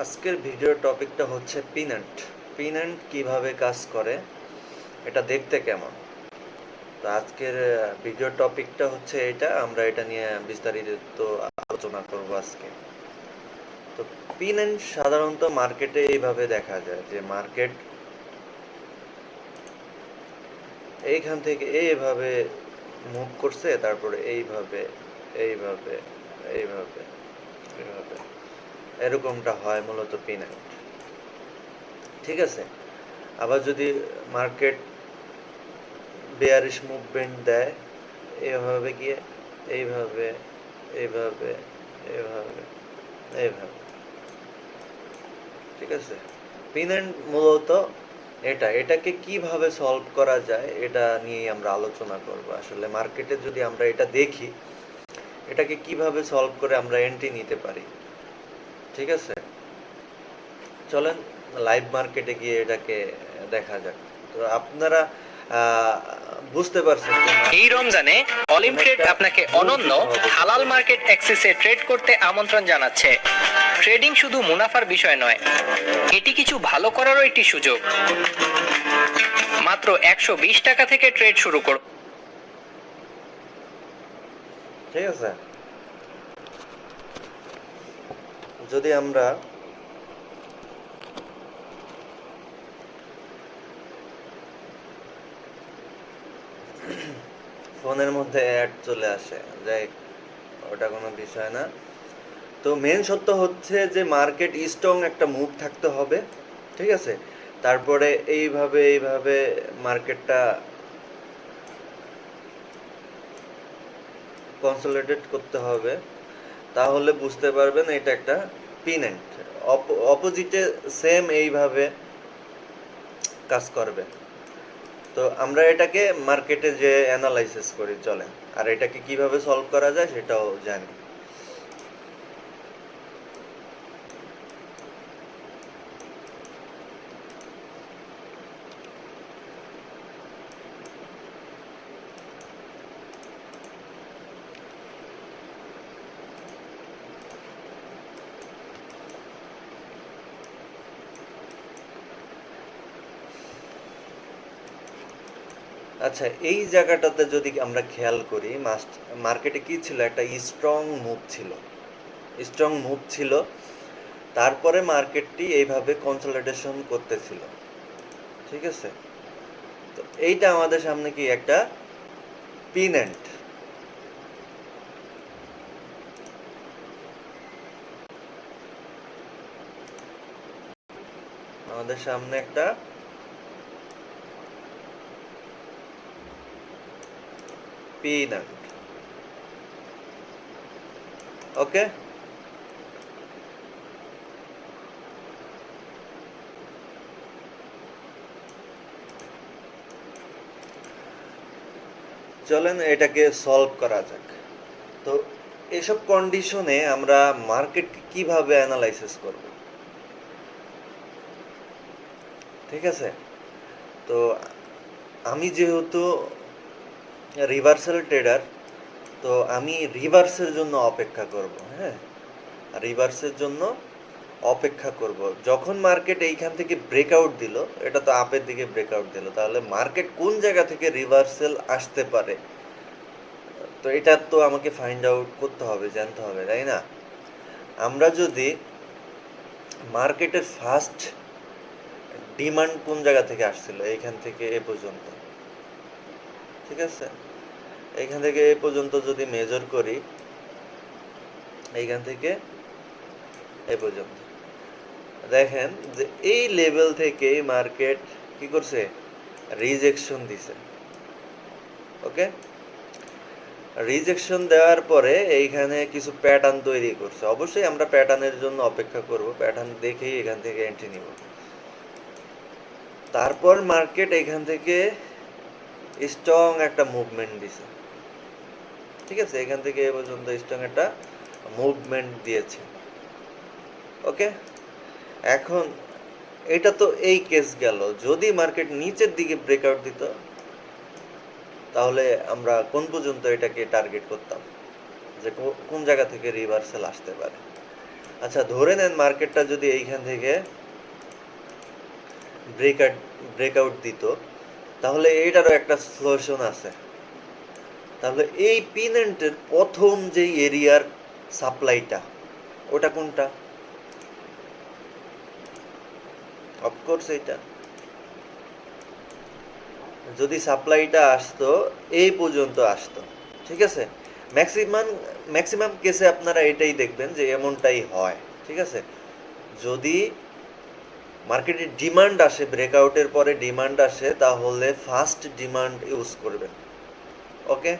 আজকের ভিডিওর টপিকটা হচ্ছে পিন্যান্ট। পিন্যান্ট কিভাবে কাজ করে, এটা দেখতে কেমন। তো আজকের ভিডিওর টপিকটা হচ্ছে এটা, আমরা এটা নিয়ে বিস্তারিত আলোচনা করব আজকে। তো পিন্যান্ট সাধারণত মার্কেটে এইভাবে দেখা যায় যে মার্কেট এইখান থেকে এইভাবে মুভ করছে, তারপরে এইভাবে এইভাবে এইভাবে এইভাবে এরকমটা হয় মূলত পিন্যান্ট। ঠিক আছে, আবার যদি মার্কেট বেয়ারিশ মুভমেন্ট দেয় এইভাবে গিয়ে এইভাবে এইভাবে এইভাবে এইভাবে, ঠিক আছে। পিন্যান্ট মূলত এটাকে কিভাবে সলভ করা যায় এটা নিয়েই আমরা আলোচনা করব। আসলে মার্কেটে যদি আমরা এটা দেখি, এটাকে কিভাবে সলভ করে আমরা এন্ট্রি নিতে পারি, ঠিক আছে। চলেন লাইভ মার্কেটে গিয়ে এটাকে দেখা যাক। তো আপনারা বুঝতে পারছেন এই রমজানে অলিম ট্রেড আপনাকে অনন্য হালাল মার্কেট অ্যাক্সেসে ট্রেড করতে আমন্ত্রণ জানাচ্ছে। ট্রেডিং শুধু মুনাফার বিষয় নয়, এটি কিছু ভালো করারও একটি সুযোগ। মাত্র 120 টাকা থেকে ট্রেড শুরু করুন। ঠিক আছে, যদি আমরা ফোনের মধ্যে অ্যাড চলে আসে, যাই ওটা কোনো বিষয় না। তো মেন সত্য হচ্ছে যে মার্কেট স্ট্রং একটা মুভ থাকতে হবে, ঠিক আছে। তারপরে এইভাবে এইভাবে মার্কেটটা কনসলিডেট করতে হবে, তাহলে বুঝতে পারবেন এটা একটা পিন্যান্ট। অপোজিটে সেম এইভাবে কাজ করবে। তো আমরা এটাকে মার্কেটে যে অ্যানালাইসিস করি, চলেন আর এটাকে কিভাবে সলভ করা যায় সেটাও জানি। আচ্ছা, এই জায়গাটাতে যদি আমরা খেয়াল করি, মার্কেটে কি ছিল, একটা স্ট্রং মুভ ছিল। তারপরে মার্কেটটি এইভাবে কনসলিডেশন করতেছিল, ঠিক আছে। তো এইটা আমাদের সামনে কি একটা পিন্যান্ট। আমাদের সামনে একটা পিন্যান্ট, ওকে। চলেন এটাকে সলভ করা যাক। তো এসব কন্ডিশনে আমরা মার্কেটকে কিভাবে অ্যানালাইসিস করব, ঠিক আছে। তো আমি যেহেতু রিভার্সাল ট্রেডার, তো আমি রিভার্সের জন্য অপেক্ষা করব। হ্যাঁ, রিভার্সের জন্য অপেক্ষা করব। যখন মার্কেট এইখান থেকে ব্রেকআউট দিল, এটা তো আপের দিকে ব্রেকআউট দিল, তাহলে মার্কেট কোন জায়গা থেকে রিভার্সাল আসতে পারে, তো এটা তো আমাকে ফাইন্ড আউট করতে হবে, জানতে হবে, তাই না। আমরা যদি মার্কেটের ফার্স্ট ডিমান্ড কোন জায়গা থেকে আসছিল, এইখান থেকে এ পর্যন্ত, ঠিক আছে। এইখান থেকে এ পর্যন্ত যদি মেজর করি, এইখান থেকে এ পর্যন্ত, দেখেন যে এই লেভেল থেকে মার্কেট কি করছে, রিজেকশন দিছে, ওকে। রিজেকশন দেওয়ার পরে এইখানে কিছু প্যাটার্ন তৈরি করছে। অবশ্যই আমরা প্যাটার্নের জন্য অপেক্ষা করব, প্যাটার্ন দেখেই এখান থেকে এন্ট্রি নিব। তারপর মার্কেট এখান থেকে স্ট্রং একটা মুভমেন্ট দিছে, ঠিক আছে। এখান থেকে এ পর্যন্ত স্ট্রং একটা মুভমেন্ট দিয়েছে, ওকে। এখন এটা তো এই কেস গেল। যদি মার্কেট নিচের দিকে ব্রেকআউট দিত, তাহলে আমরা কোন পর্যন্ত এটাকে টার্গেট করতাম, যে কোন জায়গা থেকে রিভার্সাল আসতে পারে। আচ্ছা ধরে নেন মার্কেটটা যদি এইখান থেকে ব্রেকআউট দিত, তাহলে এইটারও একটা সলিউশন আছে। তাহলে এই পিনেন্টের প্রথম যে এরিয়ার সাপ্লাইটা, ওটা কোনটা? অফকোর্স এইটা। যদি সাপ্লাইটা আসতো এই পর্যন্ত আসতো, ঠিক আছে, ম্যাক্সিমাম কেসে আপনারা এটাই দেখবেন যে এমনটাই হয়, ঠিক আছে। যদি মার্কেটে ডিমান্ড আসে, ব্রেকআউটের পরে ডিমান্ড আসে, তাহলে ফার্স্ট ডিমান্ড ইউজ করবেন, ওকে।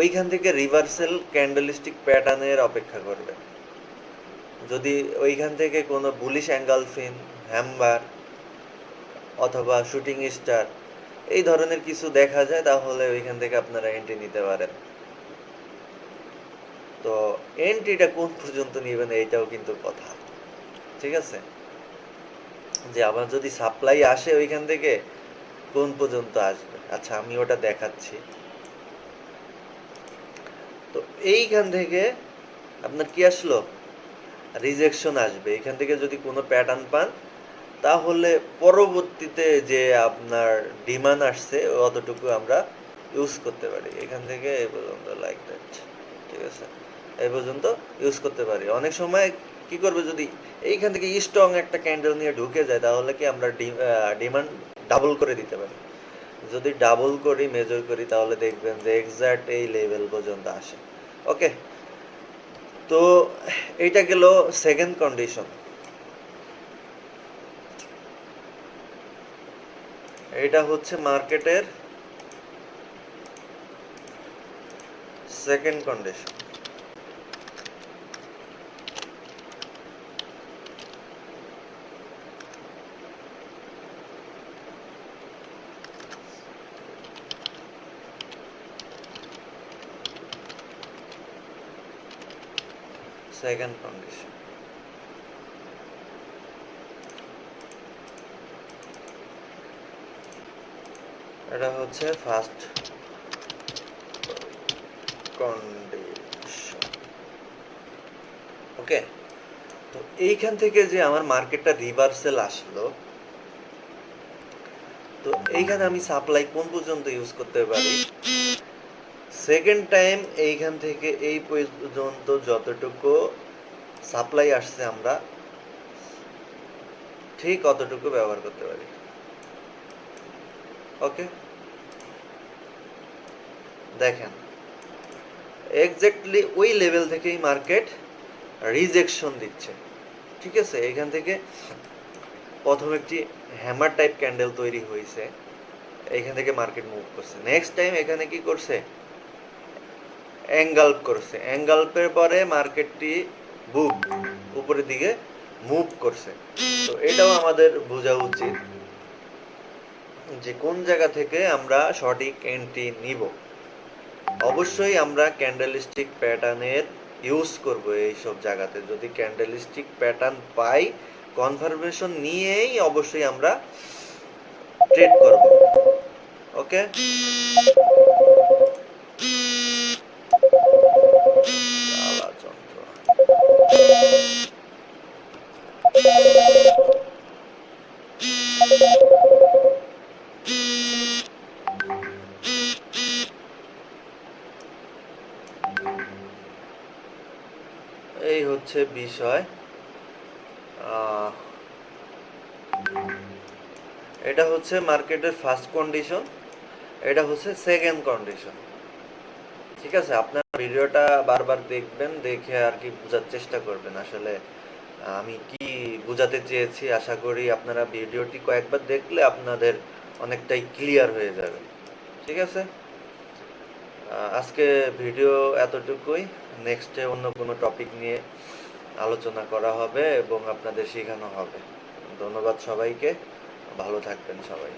ওইখান থেকে রিভার্সাল ক্যান্ডেলস্টিক প্যাটার্নের অপেক্ষা করবেন। যদি ওইখান থেকে কোনো বুলিশ অ্যাঙ্গেলফিন, হ্যামবার অথবা শুটিং স্টার এই ধরনের কিছু দেখা যায়, তাহলে ওইখান থেকে আপনারা এন্ট্রি নিতে পারেন। তো এন্ট্রিটা কোন পর্যন্ত নেবেন এইটাও কিন্তু কথা, ঠিক আছে, যে আবার যদি সাপ্লাই আসে ওইখান থেকে কোন পর্যন্ত আসবে। আচ্ছা আমি ওটা দেখাচ্ছি। তো এইখান থেকে আপনার কি আসলো? রিজেকশন আসবে। এখান থেকে যদি কোনো প্যাটার্ন পান, তাহলে পরবর্তীতে যে আপনার ডিমান্ড আসছে অতটুকু আমরা ইউজ করতে পারি। এখান থেকে এই পর্যন্ত লাইক দ্যাট, ঠিক আছে, এই পর্যন্ত ইউজ করতে পারি। অনেক সময় কি করবে, যদি এইখান থেকে স্ট্রং একটা ক্যান্ডেল নিয়ে ঢুকে যায়, তাহলে কি আমরা ডিমান্ড ডাবল করে দিতে পারি। যদি ডাবল করি, মেজর করি, তাহলে দেখবেন যে এক্সাক্ট এই লেভেল পর্যন্ত আসে, ওকে। তো এইটা গেল সেকেন্ড কন্ডিশন। এটা হচ্ছে মার্কেটের সেকেন্ড কন্ডিশন। সেকেন্ড কন্ডিশন, এটা হচ্ছে ফার্স্ট কন্ডিশন, ওকে। তো এইখান থেকে যে আমার মার্কেটটা রিভার্সাল আসলো, তো এইখানে আমি সাপ্লাই কোন পর্যন্ত ইউজ করতে পারি? সেকেন্ড টাইম এইখান থেকে এই পর্যন্ত যতটুকু সাপ্লাই আসছে, আমরা ঠিক অতটুকু ব্যবহার করতে পারি, ওকে। দেখেন এক্স্যাক্টলি ওই লেভেল থেকেই মার্কেট রিজেকশন দিচ্ছে, ঠিক আছে। এখান থেকে প্রথম একটি হ্যামার টাইপ ক্যান্ডেল তৈরি হয়েছে, এখান থেকে মার্কেট মুভ করছে। নেক্সট টাইম এখানে কি করছে? এঙ্গাল্প করছে। এঙ্গাল্পের পরে মার্কেটটি বুক উপরের দিকে মুভ করছে। তো এটাও আমাদের বোঝা উচিত যে কোন জায়গা থেকে আমরা সঠিক এন্ট্রি নিব। অবশ্যই আমরা ক্যান্ডেলস্টিক প্যাটার্নের ইউজ করব এইসব জায়গাতে। যদি ক্যান্ডেলস্টিক প্যাটার্ন পাই, কনফার্মেশন নিয়েই অবশ্যই আমরা ট্রেড করব, ওকে। এই হচ্ছে বিষয়। এটা হচ্ছে মার্কেটের ফার্স্ট কন্ডিশন, এটা হচ্ছে সেকেন্ড কন্ডিশন, ঠিক আছে। আপনার ভিডিওটা বারবার দেখবেন, দেখে আর কি বোঝার চেষ্টা করবেন আসলে আমি কি বোঝাতে চেয়েছি। আশা করি আপনারা ভিডিওটি কয়েকবার দেখলে আপনাদের অনেকটাই ক্লিয়ার হয়ে যাবে, ঠিক আছে। আজকে ভিডিও এতটুকুই। নেক্সটে অন্য কোনো টপিক নিয়ে আলোচনা করা হবে এবং আপনাদের শেখানো হবে। ধন্যবাদ সবাইকে, ভালো থাকবেন সবাই।